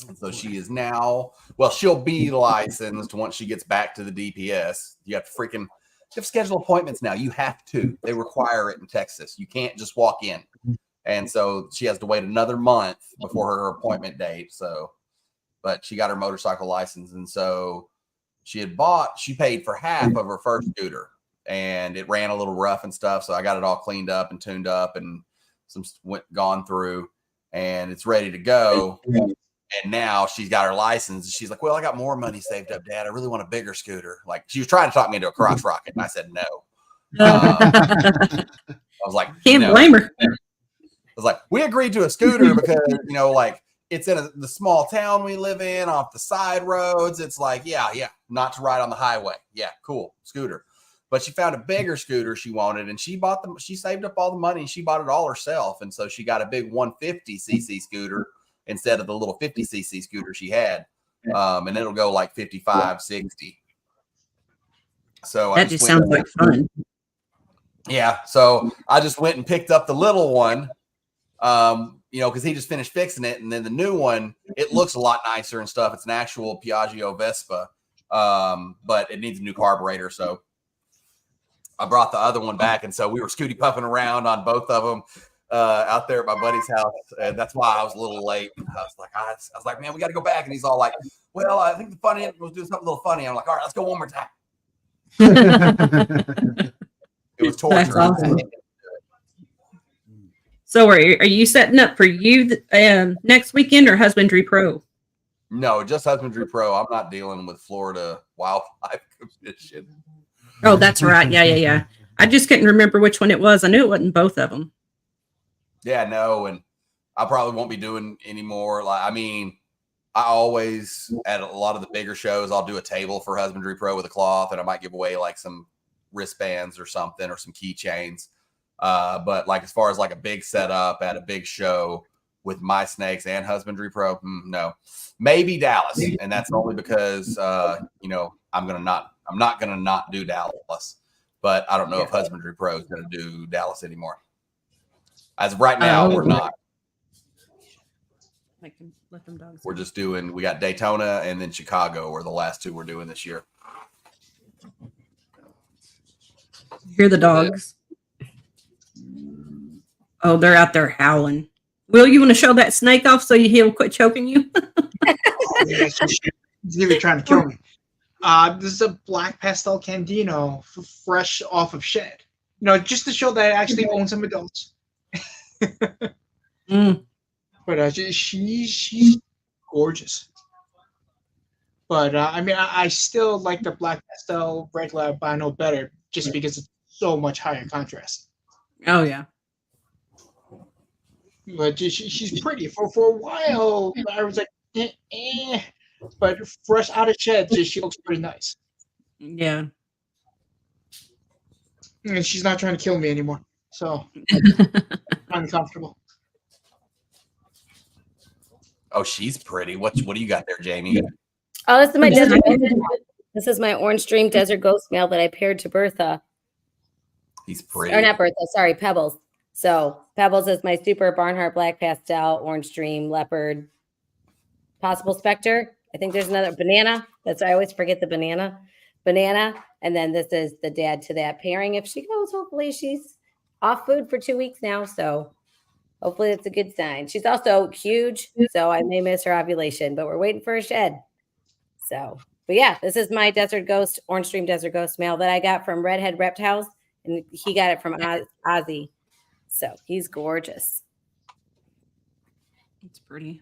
And so she is now, she'll be licensed once she gets back to the DPS. You have to schedule appointments now. You have to. They require it in Texas. You can't just walk in. And so she has to wait another month before her appointment date. So, but she got her motorcycle license. And so she paid for half of her first scooter and it ran a little rough and stuff. So I got it all cleaned up and tuned up and gone through and it's ready to go. And now she's got her license. She's like, well, I got more money saved up, Dad. I really want a bigger scooter. Like, she was trying to talk me into a crotch rocket, and I said no. I was like, Can't no. blame her. I was like, we agreed to a scooter because, like, it's in the small town we live in, off the side roads. It's like, yeah, not to ride on the highway. Yeah, cool, scooter. But she found a bigger scooter she wanted, and she saved up all the money, and she bought it all herself. And so she got a big 150cc scooter instead of the little 50cc scooter she had. And it'll go like 55, 60. So That just sounds like fun. Yeah. So I just went and picked up the little one, because he just finished fixing it. And then the new one, it looks a lot nicer and stuff. It's an actual Piaggio Vespa, but it needs a new carburetor. So I brought the other one back. And so we were scooty puffing around on both of them out there at my buddy's house. And that's why I was a little late. I was like, man, we got to go back. And he's all like, well, I think the funny was doing something a little funny. I'm like, all right, let's go one more time. It was torture. That's awesome. So are you setting up for you next weekend or Husbandry Pro? No, just Husbandry Pro. I'm not dealing with Florida Wildlife Commission. Oh, that's right. Yeah. I just couldn't remember which one it was. I knew it wasn't both of them. Yeah, no, and I probably won't be doing any more. I always, at a lot of the bigger shows, I'll do a table for Husbandry Pro with a cloth, and I might give away like some wristbands or something or some keychains. But like as far as like a big setup at a big show with my snakes and Husbandry Pro, no. Maybe Dallas, and that's only because I'm not gonna not do Dallas, but I don't know if Husbandry Pro is gonna do Dallas anymore. As of right now, we're not. Let them dogs. We're just doing. We got Daytona and then Chicago are the last two we're doing this year. Hear the dogs? Oh, they're out there howling. Will, you want to show that snake off so he'll quit choking you? He's really trying to kill me. This is a black pastel Candino, fresh off of shed. Just to show that I actually own some adults. But she's gorgeous. But I still like the black pastel regular albino better, just because it's so much higher contrast. Oh yeah. But she's pretty. For a while, I was like, but fresh out of shed, she looks pretty nice. Yeah. And she's not trying to kill me anymore, so I'm comfortable. Oh, she's pretty. What do you got there, Jamie? Oh, this is my desert. This is my Orange Dream Desert Ghost male that I paired to Bertha. He's pretty. Or not Bertha, sorry, Pebbles. So Pebbles is my super Barnhart Black Pastel, Orange Dream, Leopard, Possible Spectre. I think there's another Banana. I always forget the Banana. And then this is the dad to that pairing. If she goes, hopefully she's off food for 2 weeks now. So hopefully that's a good sign. She's also huge, so I may miss her ovulation, but we're waiting for a shed. So, but yeah, this is my Desert Ghost, Orange Dream Desert Ghost male that I got from Redhead Reptiles, and he got it from Ozzy. So he's gorgeous. It's pretty.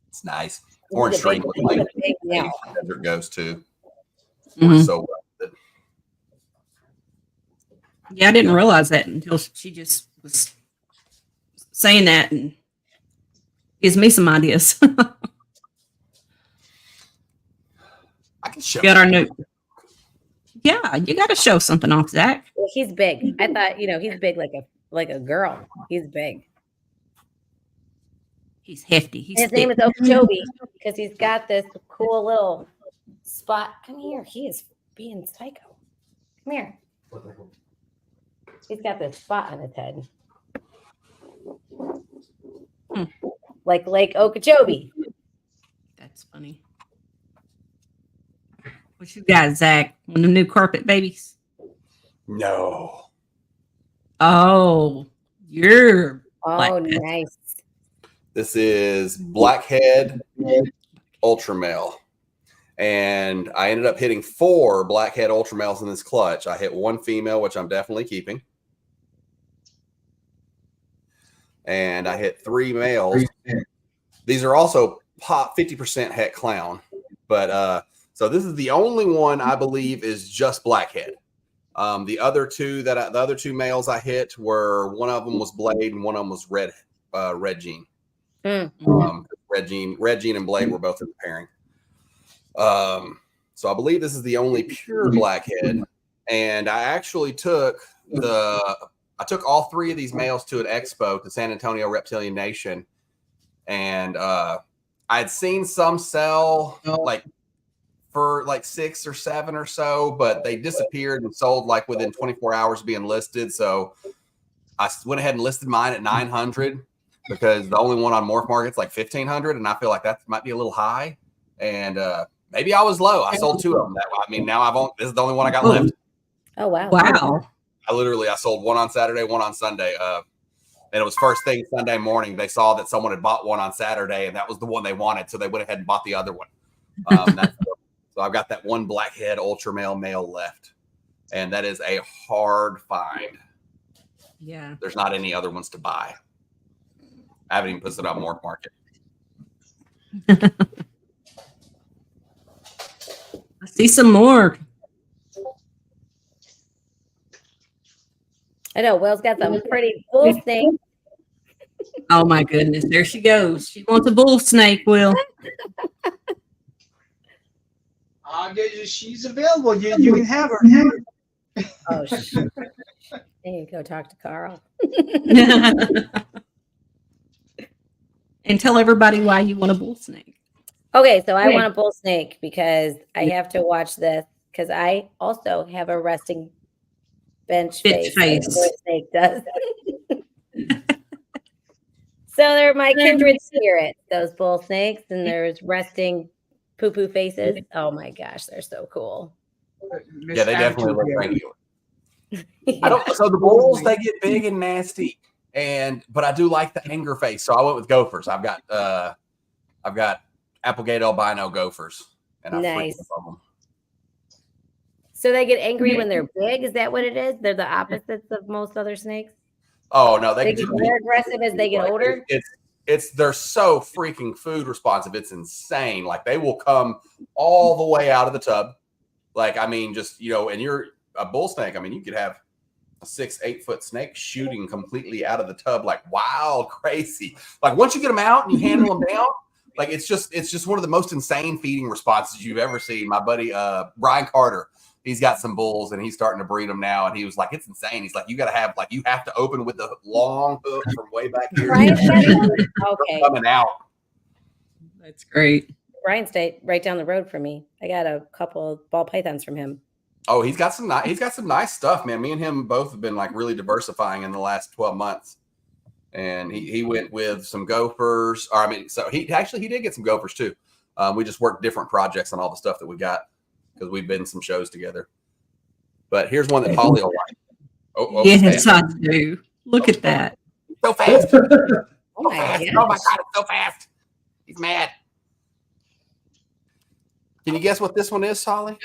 It's nice. Orange Dream like Desert Ghost too. Mm-hmm. So yeah, I didn't realize that until she just was saying that and gives me some ideas. I can show. Got our new. Yeah, you got to show something off, Zach. Well, he's big. I thought he's big like a girl. He's big. He's hefty. His name is Okeechobee because he's got this cool little spot. Come here. He is being psycho. Come here. He's got this spot on his head. Like Lake Okeechobee. That's funny. What you got, Zach? One of the new carpet babies? No. Oh, you're nice. This is Blackhead Ultra Male. And I ended up hitting 4 Blackhead Ultra Males in this clutch. I hit 1 female, which I'm definitely keeping. And I hit 3 males. These are also pop 50% het clown. But so this is the only one I believe is just blackhead. The other two males I hit were, one of them was blade and one of them was red gene. Red gene and blade were both in the pairing. So I believe this is the only pure blackhead. And I actually took all three of these males to an expo to San Antonio Reptilian Nation, and I'd seen some sell like for like 6 or 7 or so, but they disappeared and sold like within 24 hours of being listed. So I went ahead and listed mine at 900 because the only one on Morph Market's like 1500, and I feel like that might be a little high. And maybe I was low. I sold 2 of them. Now this is the only one I got left. Oh wow! Wow. I sold one on Saturday, one on Sunday. And it was first thing Sunday morning. They saw that someone had bought one on Saturday, and that was the one they wanted. So they went ahead and bought the other one. So I've got that one blackhead ultra male left, and that is a hard find. Yeah. There's not any other ones to buy. I haven't even put it on Morph Market. I see some more. I know Will's got some pretty cool things. Oh my goodness, there she goes. She wants a bull snake, Will. She's available. You can have her. Oh, there you go. Talk to Carl. And tell everybody why you want a bull snake. Okay, so I want a bull snake because I have to watch this because I also have a resting bench face. Like a bull snake does. So they're my kindred spirits, those bull snakes, and there's resting poo-poo faces. Oh my gosh, they're so cool. Yeah, they definitely look regular. So the bulls, they get big and nasty, but I do like the anger face. So I went with gophers. I've got Applegate albino gophers, and I freaking love them. So they get angry when they're big. Is that what it is? They're the opposites of most other snakes. Oh no, they get more aggressive as they get older. They're so freaking food responsive. It's insane. Like they will come all the way out of the tub. Like, I mean, just, and you're a bull snake. I mean, you could have a 6-8 foot snake shooting completely out of the tub, like wild, crazy. Like once you get them out and you handle them down, like it's just one of the most insane feeding responses you've ever seen. My buddy Brian Carter, he's got some bulls and he's starting to breed them now, and he was like, it's insane. He's like, you have to open with the long hook from way back here. Okay, coming out. That's great. Brian stayed right down the road from me. I got a couple of ball pythons from him. Oh, he's got some nice stuff, man. Me and him both have been like really diversifying in the last 12 months. And he went with some gophers. So he did get some gophers too. We just worked different projects on all the stuff that we got because we've been in some shows together. But here's one that Holly will like. Oh, yes, I do. Look at that. So fast. Oh my God, it's so fast. He's mad. Can you guess what this one is, Holly?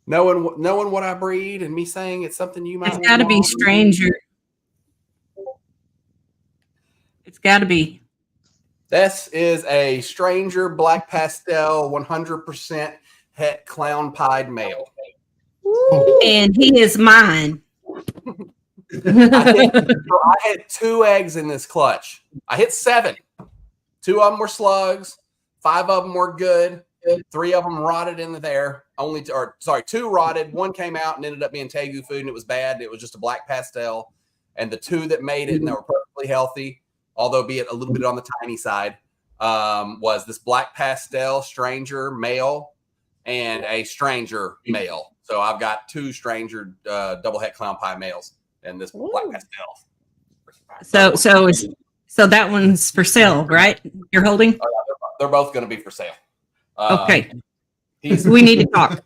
Knowing what I breed and me saying it's something you might. It's got to be stranger. It's got to be. This is a stranger black pastel 100% het clown pied male. And he is mine. I had 2 eggs in this clutch. I hit 7. 2 of them were slugs. 5 of them were good. 3 of them rotted in there. 2 rotted. 1 came out and ended up being tegu food, and it was bad. It was just a black pastel. And the 2 that made it and they were perfectly healthy, although be it a little bit on the tiny side, was this black pastel stranger male and a stranger male. So I've got 2 stranger double het clown pie males and this black pastel. So that one's for sale, right? You're holding? They're both going to be for sale. Okay. We need to talk.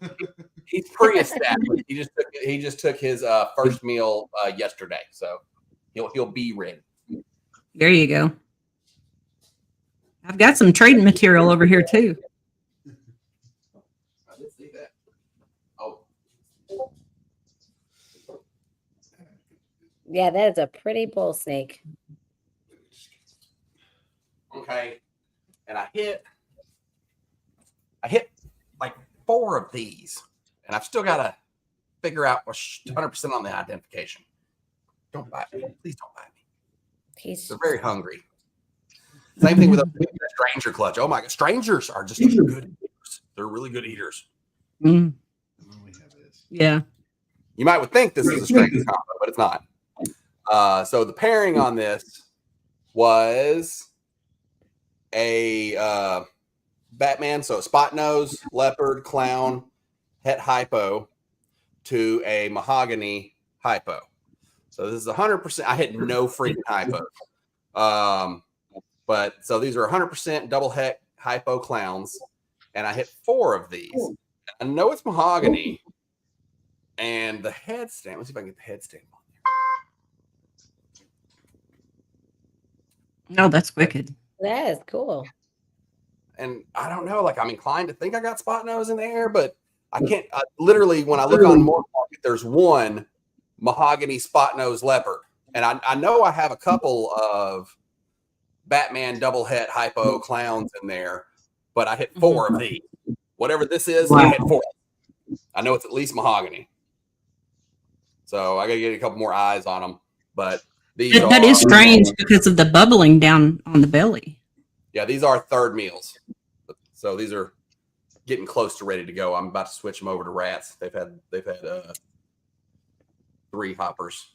He's pre-established. He just took his first meal yesterday, so he'll be ready. There you go. I've got some trading material over here too. I did see that. Oh, yeah, that is a pretty bull snake. okay, and I hit like 4 of these, and I've still got to figure out 100% on the identification. Don't bite me. Please don't bite me. They're very hungry. Same thing with a stranger clutch. Oh my God. Strangers are just good eaters. They're really good eaters. Mm. Yeah. You might would think this is a stranger combo, but it's not. So the pairing on this was a Batman, so spot nose, leopard, clown, het hypo to a mahogany hypo. So this is 100%. I hit no freaking hypo. But so these are 100% double het hypo clowns, and I hit 4 of these. I know it's mahogany, and the head stamp. Let's see if I can get the head stamp on there. No, that's wicked. That is cool. And I don't know, like I'm inclined to think I got spot nose in there, but I can't. Literally, when I look on Morphs Market, there's one mahogany spot nose leopard, and I know I have a couple of Batman double het hypo clowns in there, but I hit 4 of these. Whatever this is, I hit 4. I know it's at least mahogany, so I got to get a couple more eyes on them. But these that is strange because of the bubbling down on the belly. Yeah, these are third meals, so these are getting close to ready to go. I'm about to switch them over to rats. They've had 3 hoppers.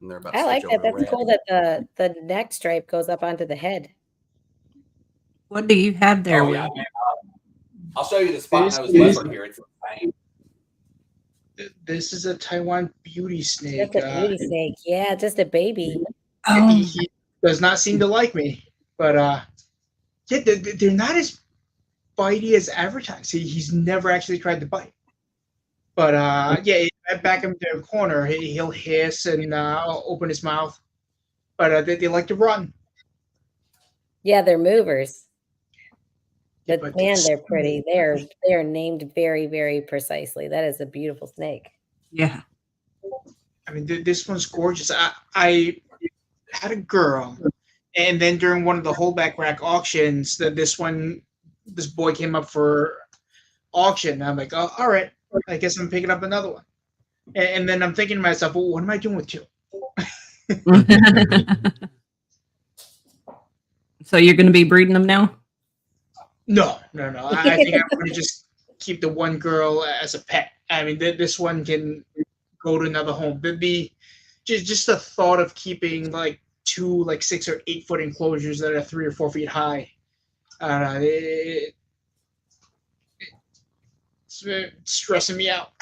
And they're about to I like switch that. over to That's cool that the neck stripe goes up onto the head. What do you have there? Oh, yeah. I'll show you the spot nose leopard here. It's insane. This is a Taiwan beauty snake. That's a beauty snake. Yeah, just a baby. He does not seem to like me, but yeah, they're not as bitey as advertised. He's never actually tried to bite. But yeah, I back him to a corner. He'll hiss and open his mouth. But they like to run. Yeah, they're movers. But But man, they're pretty. They are named very, very precisely. That is a beautiful snake. Yeah. I mean, this one's gorgeous. I had a girl, and then during one of the holdback rack auctions, this boy came up for auction. I'm like, oh, all right, I guess I'm picking up another one. And then I'm thinking to myself, well, what am I doing with 2? So you're going to be breeding them now? No. I think I'm going to just keep the one girl as a pet. I mean, this one can go to another home. But just the thought of keeping like 2 like 6 or 8 foot enclosures that are 3 or 4 feet high. It's stressing me out.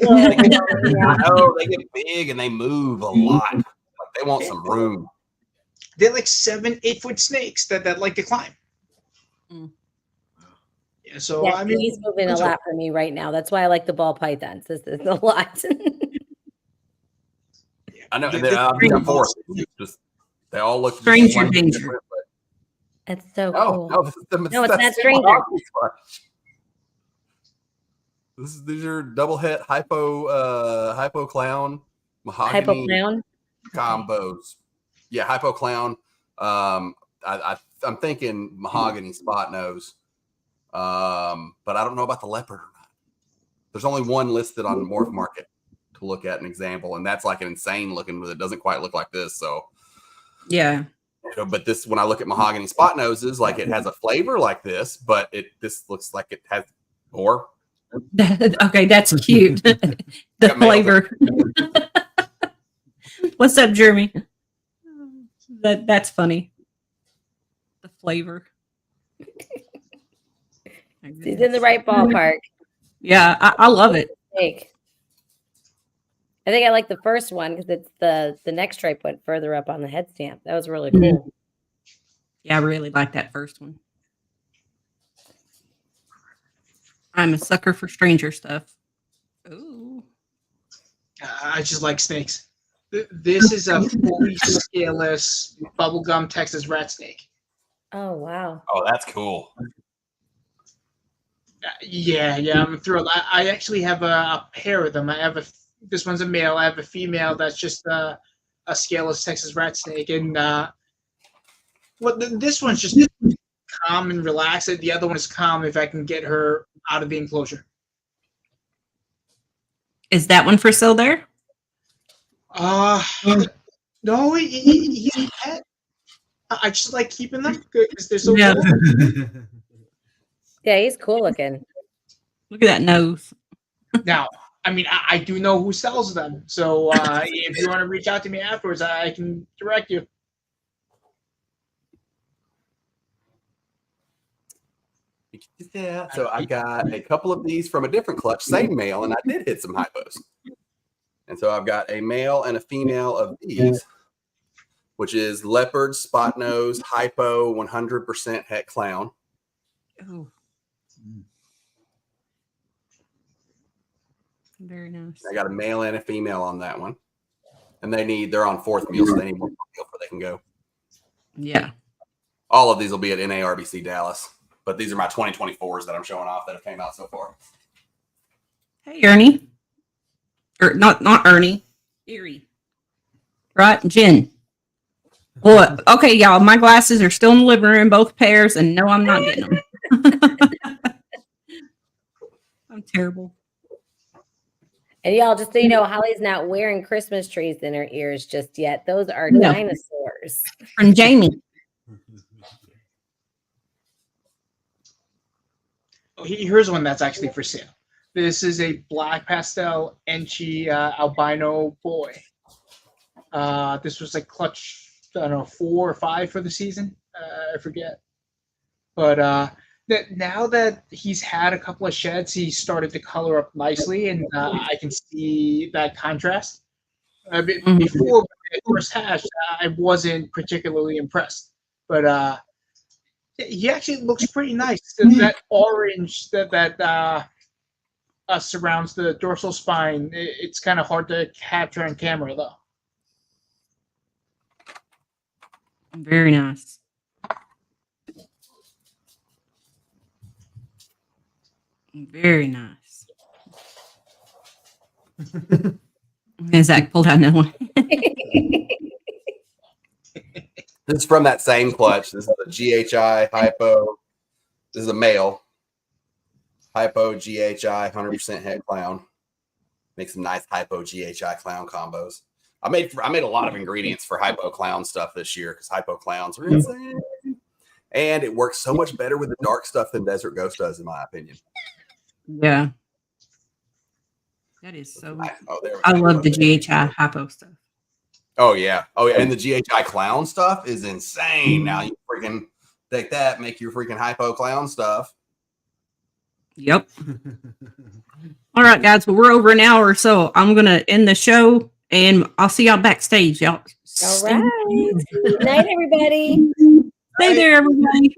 I know they get big and they move a lot. Like they want some room. They're like 7, 8 foot snakes that like to climb. Mm. Yeah, so Yeah, I mean, he's moving a lot for me right now. That's why I like the ball pythons. This is a lot. I know. I'm for it. Just they all look Stranger danger. That's so Oh, cool. no, It's not stranger. These are double het hypo clown mahogany Hypo clown combos. Yeah, hypo clown. I'm thinking mahogany spot nose. But I don't know about the leopard or not. There's only one listed on Morph Market to look at an example, and that's like an insane looking, but it doesn't quite look like this. So Yeah. but this, when I look at mahogany spot noses, like it has a flavor like this, but this looks like it has more. Okay, that's cute. The flavor. What's up, Jeremy? That's funny. The flavor. He's in the right ballpark. Yeah, I love it. Snake. I think I like the first one because it's the neck stripe went further up on the head stamp. That was really cool. Yeah, I really like that first one. I'm a sucker for stranger stuff. Ooh. I just like snakes. This is a fully scaleless bubblegum Texas rat snake. Oh wow. Oh, that's cool. Yeah, I'm thrilled. I actually have a pair of them. This one's a male. I have a female that's just a scaleless Texas rat snake, and this one's just calm and relaxed. The other one is calm if I can get her out of the enclosure. Is that one for sale there? No, he's a pet. I just like keeping them because they're so Yeah. cool. Yeah, he's cool looking. Look at that nose. Now, I mean, I do know who sells them. So if you want to reach out to me afterwards, I can direct you. Yeah, so I got a couple of these from a different clutch, same male, and I did hit some hypos. And so I've got a male and a female of these, which is leopard, spot nose, hypo, 100% het clown. Oh. Very nice. I got a male and a female on that one. And they're on 4th meal, so they need more meal before they can go. Yeah. All of these will be at NARBC Dallas. But these are my 2024s that I'm showing off that have came out so far. Hey, Ernie. Or not Ernie. Erie. Right? Jen. Well, okay, y'all. My glasses are still in the living room, both pairs, and no, I'm not getting them. I'm terrible. And y'all, just so you know, Holly's not wearing Christmas trees in her ears just yet. Those are dinosaurs. From Jamie. Oh, here's one that's actually for sale. This is a black pastel Enchi albino boy. This was like clutch, I don't know, 4 or 5 for the season. I forget. But now that he's had a couple of sheds, he started to color up nicely, and I can see that contrast. Before the first hatch, I wasn't particularly impressed. But he actually looks pretty nice. That orange that surrounds the dorsal spine, it's kind of hard to capture on camera, though. Very nice. Very nice. And Zach pulled out another one. This is from that same clutch. This is a GHI hypo. This is a male. Hypo GHI 100% head clown. Make some nice hypo GHI clown combos. I made a lot of ingredients for hypo clown stuff this year because hypo clowns are insane. And it works so much better with the dark stuff than Desert Ghost does, in my opinion. Yeah. That is so. I love the GHI hypo stuff. Oh, yeah. Oh, yeah. And the GHI clown stuff is insane. Now you freaking take that, make your freaking hypo clown stuff. Yep. All right, guys. Well, we're over an hour, so I'm going to end the show, and I'll see y'all backstage, y'all. All right. Good night, everybody. Stay there, everybody.